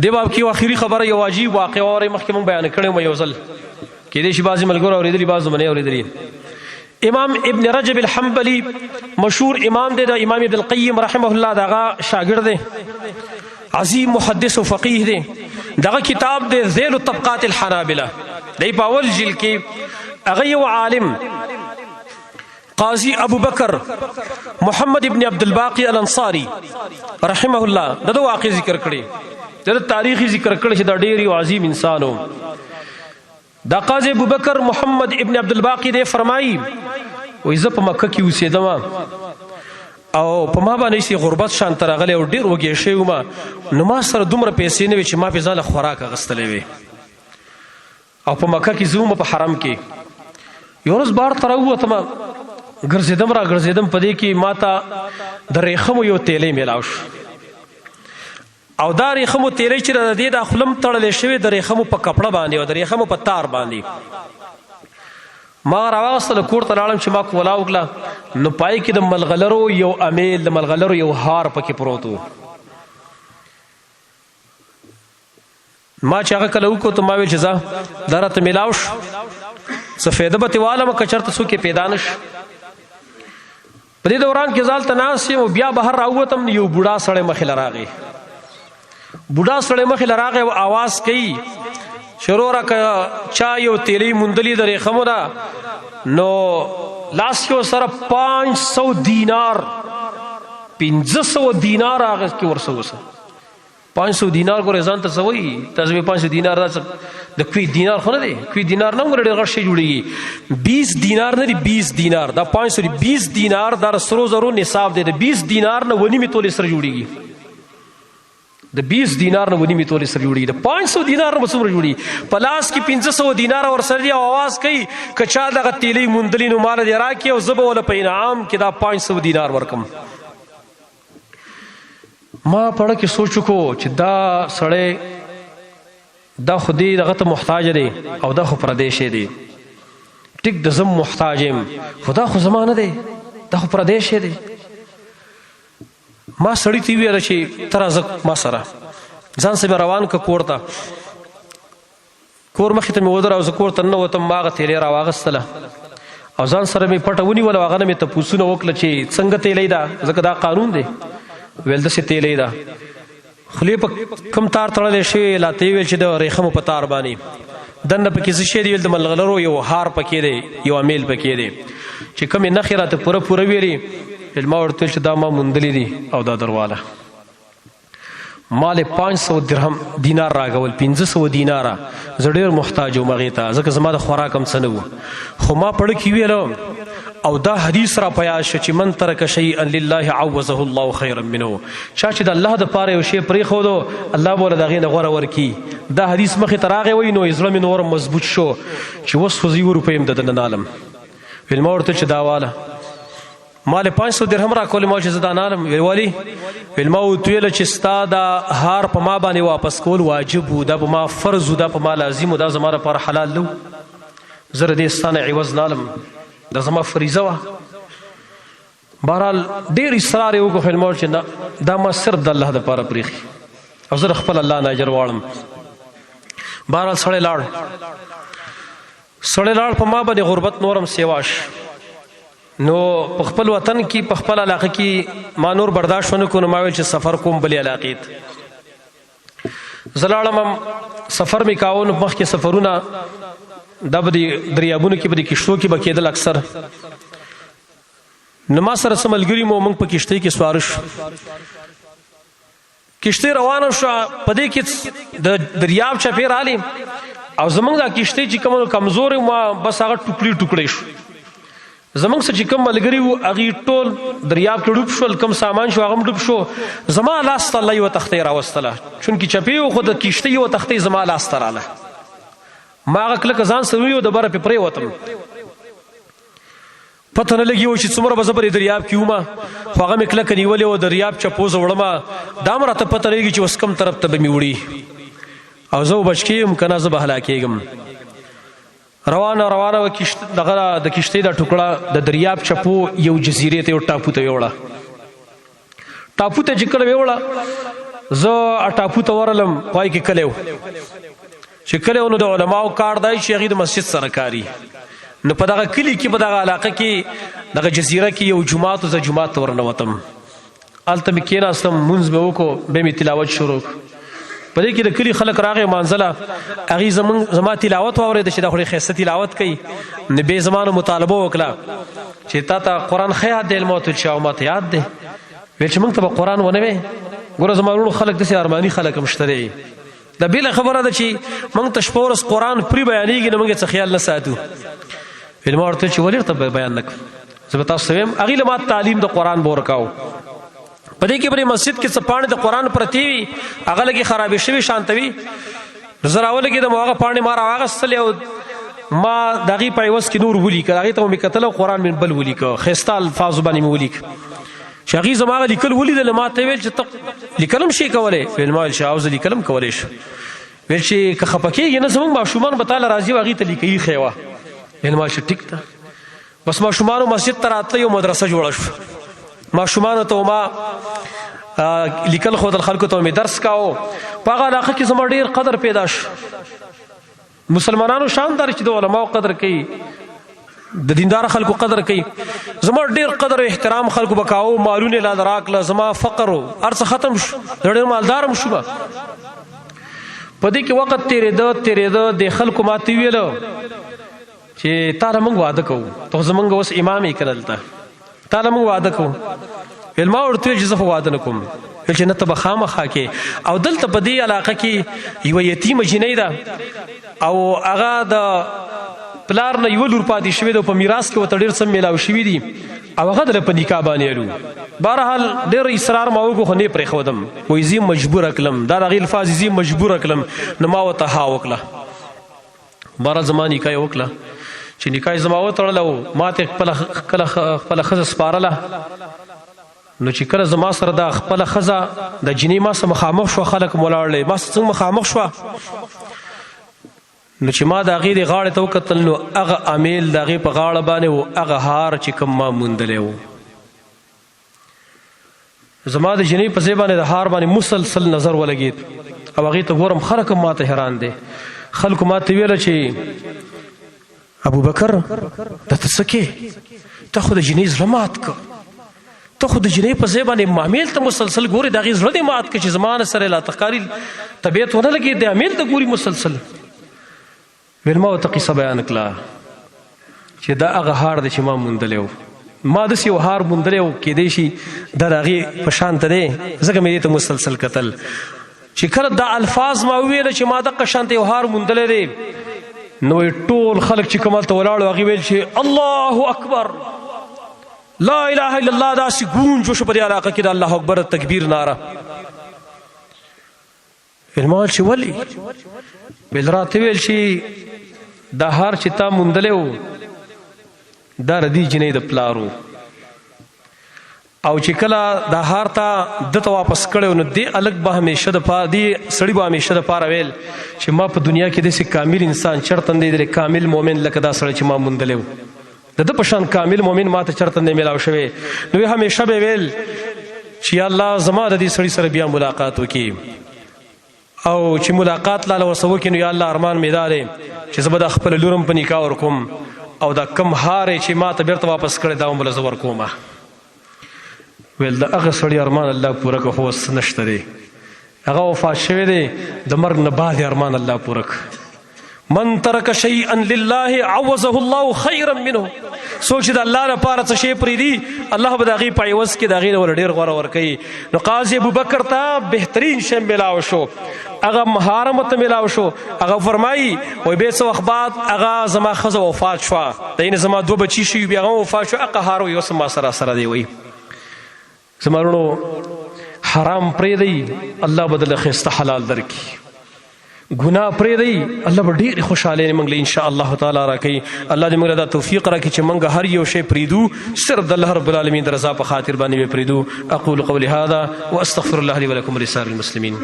دې باب کې اخري خبره یو عجیب واقعه اورې مخکې مونږ بیان کړی وم یو ځل کېدای شي بعضې ملګرو اورېدلي بعضو منې اورېدلي. امام ابن رجب الحنبلی مشهور امام دی د امام ابن القیم رحمه الله د هغه شاګرد دی عظیم محدث و فقیه دی. دغه کتاب دی ذیل طبقات الحنابله دی په اول جلد کې هغه یو عالم قاضی ابو بکر محمد ابن عبدالباقی الانصاری رحمه الله د واقع ذکر کړي د تاریخي ذکر کړي چې دا ډېر یو عظیم انسان و. دا قاضی ابو بکر محمد ابن عبدالباقی دی فرمایي وایي زه په مکه کې اوسېدم او په ما باندې چې غربت شانته راغلی او ډېر وږی شوی وم نو ما سره دومره پیسې نه وې چې ما پې ځانله خوراک اخیستلی وې او په مکه کې زه وم په حرم کې. یو ورځ بار ته راووتم ګرځېدم را ګرځېدم په دې کې ما ته د ریخمو یو تیلی میلاو شو او دا ریخمو تیلی چې د دې دا خولم تړلی شوې د ریخمو په کپړه باندې او د ریخمو په تار باندې ما راواغستله کور ته لاړم چې ما کولا وکړه نو پای کې د ملغلرو یو امیل د ملغلرو یو هار پکې پروت و. ما چې هغه کله وکړو ته ما ویل چې ځه دا راته میلاو شو څه فایده به ترې والمه که چېرته څوک یې پیدا نه شي. په دې دوران کې زه هلته ناست یم او بیا بهر راووتم یو بوډا سړی مخې له راغی. بوډا سړی مخې له راغی او آواز کوي چې وروره که چا یو تیلی موندلي د ریخمو ده نو لاس کې ورسره 500 دینار 1500 دینار هغه کې ورسره وسه 500 دینار ګورې ځان ته څه وایي تاسو به 500 دینار دا د کوي دینار خو نه دی کوي دینار نه هم ګوره ډېر غټ شی جوړېږي 20 دینار نه دی 20 دینار دا 500 20 دینار دا سرو زرو نصاب دی د 20 دینار نه ونیمې تولې سره جوړېږي د 20 دینار نه ونیمې تولې سره جوړېږي د 500 دینار نه به څومره جوړېږي په لاس کې 1500 دینار ورسره دي او آواز کوي که چا دغه تیلی موندلي نو ماله دې راکړي او زه به وله په انعام کې دا 500 دینار ورکم. ما پړه کې سوچ وکړو چې دا سړی دا خو دې دغه ته محتاج دی او دا خو پردی شی دی ټیک د زم محتاج یم خو دا خو زما نه دی دا خو پردی شی دی. ما سړي ته وویله چې ته راځه ما سره ځان سه مې روان که کور ته. کور مخې ته مې ودره او زه کور ته ننوتم ما هغه تیلی راواغستله او ځان سره مې پټه ونیوله او هغه نه مې تپوسونه وکړه چې څنګه تیلی ده ځکه دا قانون دی ویل داسې تیلی ده خولې په کوم تار تړلی شوی لاته یې ویل چې د ریخمو په تار باندې دننه پکې څه شی دی ویل د ملغلرو یو هار پکې دی یو امیل پکې دی چې کومې نښې راته پوره ویلي ویل ما ورته ویل چې دا ما موندلي دي او دا درواله ما له 500 درهم دینار راغول 1500 دیناره زه ډېر محتاج وم هغې ته ځکه زما د خوراک هم څه نه و خو ما پړه کې ویله او دا حدیث را پیاد شو چې من ترک شیئا لله عوضه الله خیرا منه چا چې د الله دپاره یو شی پرېښودو الله به له د هغې نه غوره ورکي. دا حدیث مخې ته راغی وایي نو زړه مې نور مضبوط شو چې اوس خو زه 1 روپۍ هم د ده نه نالم. ویل ما ورته چې دا واله ما له 500 درهم راکولې ما چې زه دا نالم. ویل ولې ویل ما ورته ویله چې ستا دا هار په ما باندې واپس کول واجب و دا په ما فرض و دا په ما لازم و دا زما لپاره حلال نه و زه د دې ستا نه عوض نالم دا زما فریضه وه. بهرحال ډېر اصرار یې وکړو خو ما چې نه دا ما صرف د الله دپاره پرېښي او زه د خپل الله نه اجر غواړم. بهرحال سړی لاړ په ما باندې غربت نورم سیواش نو په خپل وطن کې په خپل علاقه کې ما نور برداشت ونه کړو نو ما ویل چې سفر کوم بلې علاقې ته. زه لاړم سفر مې کاوه نو مخکې سفرونه دا به د دریابونو کې به د کشتو کې به کېدل اکثر نو ما سره څه ملګري مو موږ په کشتۍ کې سواره شو کشتۍ روانه شوه په دې کې د دریاب چپې رالې او زموږ دا کشتۍ چې کوم کمزورې ما بس هغه ټوکړې شو زموږ څه چې کوم ملګري وو هغې ټول دریاب کې ډوب شول کوم سامان شو هغه هم ډوب شو زما لاس ته الله یوه تختۍ راوستله چونکې چپې وو خو د کشتۍ یوه تختۍ زما لاس ته راله ما هغه کلکه ځان سره ونیو دبره پې پرېوتم پته نه لګي و چې څومره به زه په دریاب کې ومه خو هغه مې کلکه نیولې وه دریاب چپو زه وړمه دا هم راته پته نه لګي چې اوس کوم طرف ته به مې وړي او زه به بچ کېږم که نه زه به هلاکېږم. روانه وه دغه د کشتۍ دا ټوکړه د دریاب چپو یو جزیرې ته یو ټاپو ته ویوړه ټاپو ته چې کله ویوړه زه ټاپو ته ورغلم پای کې کلی و چې کلی و نو د علماو کار دی چې هغوی د مسجد سره کاري نو په دغه کلي کې په دغه علاقه کې دغه جزیره کې یو جومات و زه جومات ته ورنوتم هلته مې کېناستم لمونځ مې وکړو بیا مې تلاوت شروع په دې کې د کلي خلک راغې مانځله هغوی زما تلاوت واورېده چې دا خو ډېر ښایسته تلاوت کوي نو بیا یې زما نه مطالبه وکړه چې تا ته قرآن ښه یاد دی علما ورته ویل چې او ما ته یاد دی ویل چې موږ ته به قرآن ونه وی ګوره زما وروڼو خلک داسې ارماني خلک هم شته دی دا بېله خبره ده چې موږ ته شپه ورځ قرآن پرې بیانېږي نو موږ یې څه خیال نه ساتو ویل ما ورته ویل چې ولې ورته بیان نه کړم زه به تاسو ته ویم هغوی له ما تعلیم د قرآن به ورکاو په دې کې به مسجد کې څه پاڼې د قرآن پرتې وي هغه لږې خرابې شوي شانته وي نو زه راولګېدم او هغه پاڼې ما راواخیستلې او ما د هغې په عوض کې نور ولیکه هغې ته مې کتل او قرآن مې بل ولیکه ښایسته الفاظو باندې مې ولیکه چې هغې زما هغه لیکل ولیدل ما ته ویل چې ته لیکل هم شي کولی ویل ما ویل چې او زه لیکل هم کولی شم ویل چې که خفه کېږي نه زموږ ماشومان به تاله راځي او هغې ته لیکي ښې وه ویل ما چې ټیک ده بس ماشومانو مسجد ته راتله یو مدرسه جوړه شوه ماشومانو ته ما لیکل ښودل خلکو ته مې درس کاوه په هغه علاقه کې زما ډېر قدر پیدا شو مسلمانانو شان دا چې د علماو قدر کوي د دیندار خلکو قدر کوي زما ډېر قدر او احترام خلکو به کاوه مالونه لا راکړه زما فقر و هر څه ختم شو زه ډېر مالدار هم شوم په دې کې وخت تېرېده د خلکو ما ته ویله چې تا له موږ واده کوو ته زموږ اوس امام یې که دلته تا له موږ واده کوو ویل ما ورته ویل چې زه خو واده نه کوم ویل چې نه ته به خامخا کې او دلته په دې علاقه کې یوه یتیمه جینۍ ده او هغه د پلار نه یوه لور پاتې شوې ده په میراث کې ورته ډېر څه میلاو شوي دي او هغه دله په نکاح باندې الو بهرحال ډېر اصرار ما وکړو خو نه یې پرېښودم وایي زه مجبوره کړلم دا د هغې الفاظ زه مجبوره کړلم نو ما ورته ها وکړه بهرحال زما نکاح یې وکړه چې نکاح یې زما وتړله او ما ته کله خپله ښځه سپارله نو چې کله زما سره دا خپله ښځه د جینۍ ما سره مخامخ شوه خلک م ولاړ دی ما سره څنګه مخامخ شوه نو چې ما د هغې د غاړې ته وکتل نو هغه امیل د هغې په غاړه باندې و هغه هار چې کوم ما موندلی و زما د جینۍ په ځای باندې د هار باندې مسلسل نظر ولګېد او هغې ته ګورم خلک هم ما ته حیران دی خلکو ما ته ویله چې ابوبکر دا ته څه کې ته خو د جینۍ زړه مات که ته خو د جینۍ په ځای باندې امیل ته مسلسل ګورې د هغې زړه دې مات که چې زما نه سره لا تقاري طبیعت ونه لګېد د امیل ته ګوري مسلسل ویل ما ورته قصه بیان کړه چې دا هغه هار دی چې ما موندلی و ما داسې یو هار موندلی و کیدی شي دا د هغې په شانته دی ځکه مې دې ته مسلسل کتل چې کله دا الفاظ ما وویله چې ما دقه شانته یو هار موندلی دی نو ټول خلک چې کوم هلته ولاړو هغې ویل چې الله اکبر لا اله الا الله داسې ګونج وشو په دې علاقه کې د الله اکبر تکبیر ناره ویل ما ویل چې ولې ویل راته ویل چې دا هار چې تا موندلی و دا د دې جینۍ د پلار و او چې کله دا هار ته ده ته واپس کړی نو دې هلک به همیشه دې سړي به همیشه دپاره ویل چې ما په دنیا کې داسې کامل انسان چېرته نه دی کامل مؤمن لکه دا سړی چې ما موندلی و د ده په شان کامل مؤمن ما ته چېرته نه میلاو شوی نو همیشه به ویل چې یا الله زما د دې سړي سره بیا ملاقات وکړي او چې ملاقات لاله ورسره وکړي نو یا الله ارمان مې دا دی چې زه به دا خپله لور هم په نکاح ورکوم او دا کم هار چې ما ته بیرته واپس کړی دا هم بله زه ورکومه ویل د هغه سړي ارمان الله پوره که خو اوس نشته دی هغه وفات شوی دی د مرګ نه بعد ارمان الله پوره که من ترک شیئا لله عوضه الله خیرا منه څوک چې د الله لپاره څه شی پرېږدي الله به د هغې په عوض کې د هغې نه ور ډېر غوره ورکوي نو قاضي ابوبکر ته بهترین شی میلاو شو هغه مهار هم ورته میلاو شو هغه فرمایي وایي بیا څه وخت بعد هغه زما ښځه وفات شوه د یعنې زما دوه بچي شوي بیا هغه هم وفات شو هغه هار وایي اوس هم ما سره دی وایي زما وروڼو حرام پرېږدئ الله به دله ښایسته حلال درکړي ګناه پرېږدئ الله به ډېرې خوشحالۍ موږ له انشاءالله تعالی راکوي الله دې موږ له دا توفیق راکړي چې موږ هر یو شی پرېږدو صرف د الله رب العالمین د رضا په خاطر باندې به پرېږدو اقول قولي هذا واستغفر الله لي ولكم ولسائر المسلمين